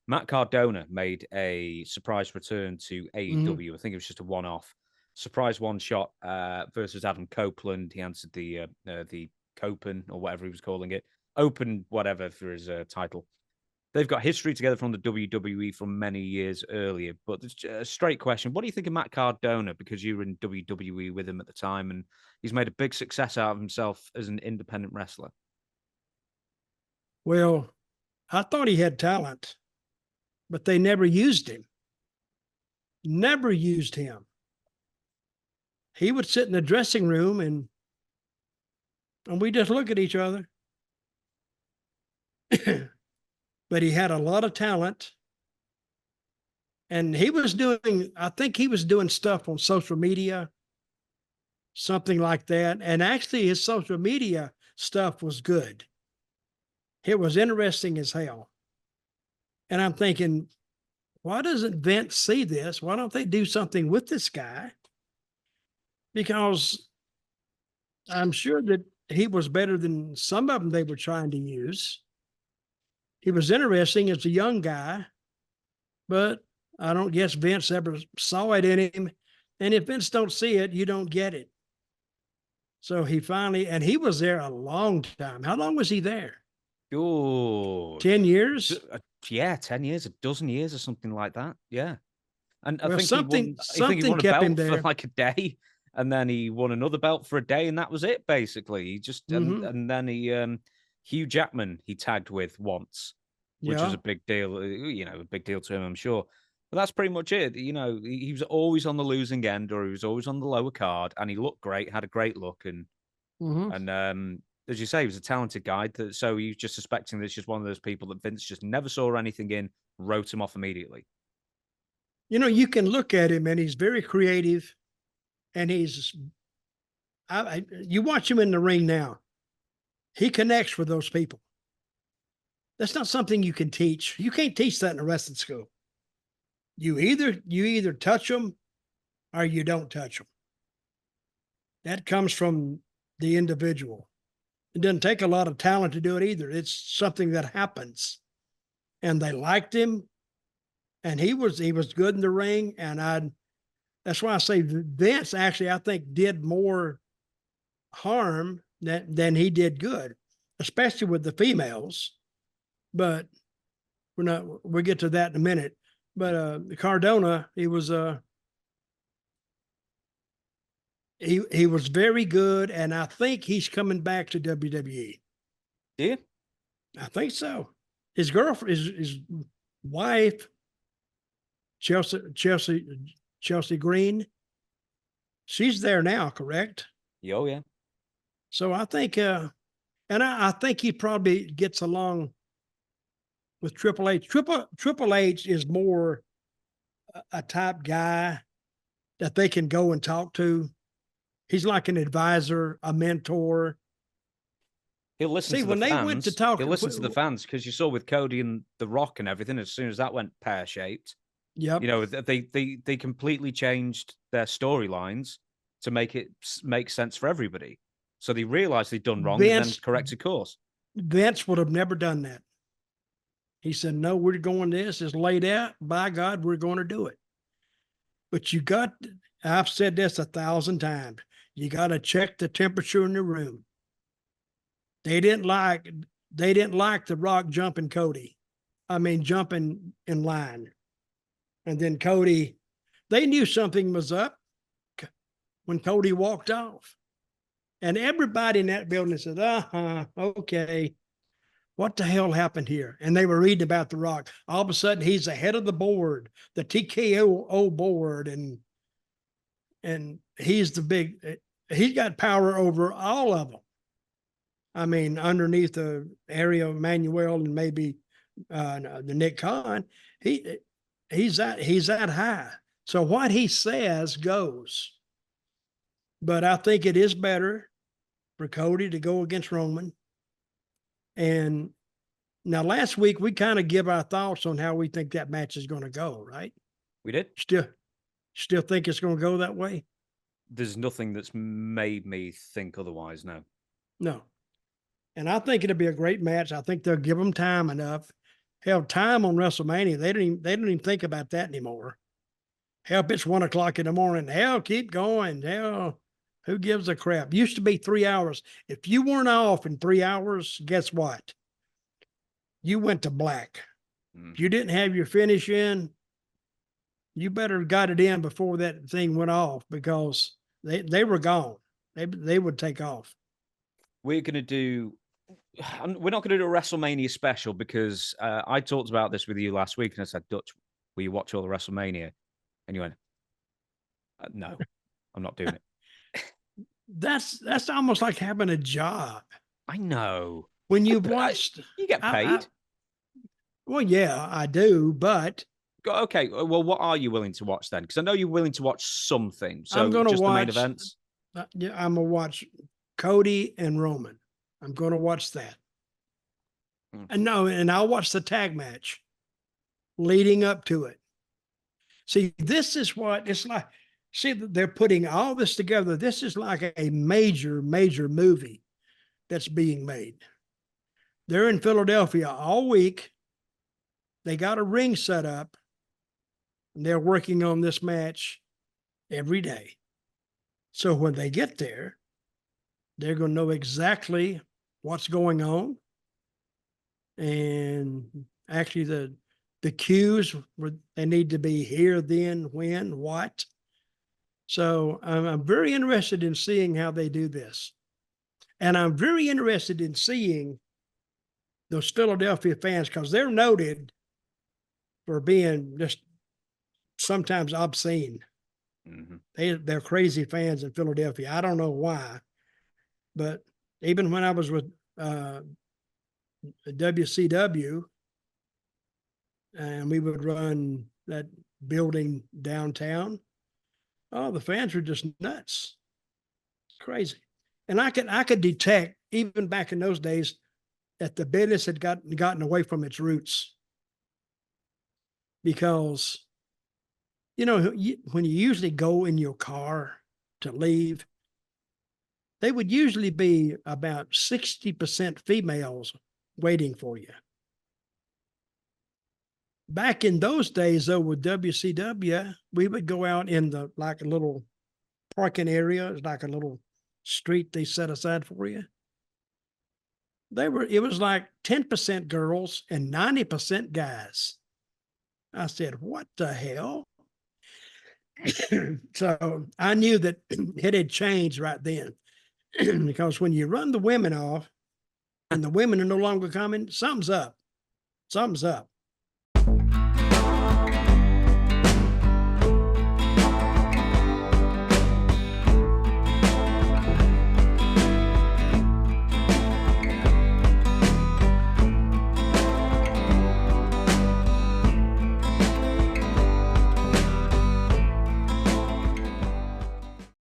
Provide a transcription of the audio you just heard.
Matt Cardona made a surprise return to Mhm. AEW. I think it was just a one-off surprise one-shot versus Adam Copeland. He answered the Copen or whatever he was calling it, Open whatever for his title. They've got history together from the WWE from many years earlier. But it's a straight question: what do you think of Matt Cardona? Because you were in WWE with him at the time, and he's made a big success out of himself as an independent wrestler. Well, I thought he had talent, but they never used him. Never used him. He would sit in the dressing room and we just look at each other. But he had a lot of talent. And he was doing, I think he was doing stuff on social media, something like that. And actually, his social media stuff was good. It was interesting as hell. And I'm thinking, why doesn't Vince see this? Why don't they do something with this guy? Because I'm sure that he was better than some of them they were trying to use. He was interesting as a young guy, but I don't guess Vince ever saw it in him. And if Vince don't see it, you don't get it. So he finally, and he was there a long time. How long was he there? Oh, 10 years? yeah, 10 years, a dozen years, or something like that. Yeah, and I Well, think he something won. I think he something won a kept him belt for there. like a day, and then he won another belt for a day, and that was it. Basically, he just Mm-hmm. and then Hugh Jackman he tagged with once, which was Yeah. a big deal. A big deal to him, I'm sure. But that's pretty much it. He was always on the losing end, or he was always on the lower card, and he looked great, had a great look, and Mm-hmm. and as you say, he was a talented guy. So he's just suspecting that it's just one of those people that Vince just never saw anything in, wrote him off immediately. You can look at him and he's very creative and you watch him in the ring now. He connects with those people. That's not something you can teach. You can't teach that in a wrestling school. You either touch them or you don't touch them. That comes from the individual. It doesn't take a lot of talent to do it either. It's something that happens. And they liked him, and he was good in the ring. And that's why I say Vince actually I think did more harm than he did good, especially with the females. But we'll get to that in a minute. But Cardona, he was very good, and I think he's coming back to WWE. Yeah. I think so. His girlfriend, his wife, Chelsea Green, she's there now, correct? Oh, yeah. So I think, and I think he probably gets along with Triple H. Triple H is more a type guy that they can go and talk to. He's like an advisor, a mentor. He'll listen See, to the when they went to fans. talk, He'll listen to the fans because you saw with Cody and The Rock and everything. As soon as that went pear shaped, yep, they completely changed their storylines to make it make sense for everybody. So they realized they'd done wrong and then Vince corrected course. Vince would have never done that. He said, "No, we're going. This is laid out. By God, we're going to do it." But I've said this 1,000 times. You got to check the temperature in the room. They didn't like they didn't like the Rock jumping Cody. I mean, jumping in line. And then Cody, they knew something was up when Cody walked off. And everybody in that building said, okay, what the hell happened here? And they were reading about The Rock. All of a sudden, he's the head of the board, the TKO board, and he's got power over all of them. I mean, underneath the area of Manuel and maybe the Nick Khan, he's that high. So what he says goes. But I think it is better for Cody to go against Roman. And now last week we kind of give our thoughts on how we think that match is going to go, right? We did. Still think it's going to go that way? There's nothing that's made me think otherwise now. No. And I think it'll be a great match. I think they'll give them time enough. Hell, time on WrestleMania, they don't even think about that anymore. Hell, if it's 1 o'clock in the morning, hell, keep going. Hell, who gives a crap? Used to be 3 hours. If you weren't off in 3 hours, guess what? You went to black. If you didn't have your finish in, you better got it in before that thing went off, because they were gone. They would take off. We're not going to do a WrestleMania special, because I talked about this with you last week, and I said, Dutch, will you watch all the WrestleMania? And you went, no, I'm not doing it. That's almost like having a job. I know. When you've watched, you get paid. Well, yeah, I do, but okay. Well, what are you willing to watch then? Because I know you're willing to watch something. So I'm going to just watch the main events. Yeah, I'm gonna watch Cody and Roman. I'm going to watch that. And I'll watch the tag match leading up to it. See, this is what it's like. See, they're putting all this together. This is like a major, major movie that's being made. They're in Philadelphia all week. They got a ring set up, and they're working on this match every day. So when they get there, they're going to know exactly what's going on. And actually the cues where they need to be here, then, when, what. So I'm very interested in seeing how they do this. And I'm very interested in seeing those Philadelphia fans, because they're noted for being just sometimes obscene. They're crazy fans in Philadelphia. I don't know why, but even when I was with WCW, and we would run that building downtown, oh, the fans were just nuts, crazy. And I could detect, even back in those days, that the business had gotten away from its roots, because when you usually go in your car to leave, they would usually be about 60% females waiting for you. Back in those days, though, with WCW, we would go out in a little parking area. It's like a little street they set aside for you. It was like 10% girls and 90% guys. I said, what the hell? So I knew that it had changed right then, because when you run the women off and the women are no longer coming, something's up. Something's up.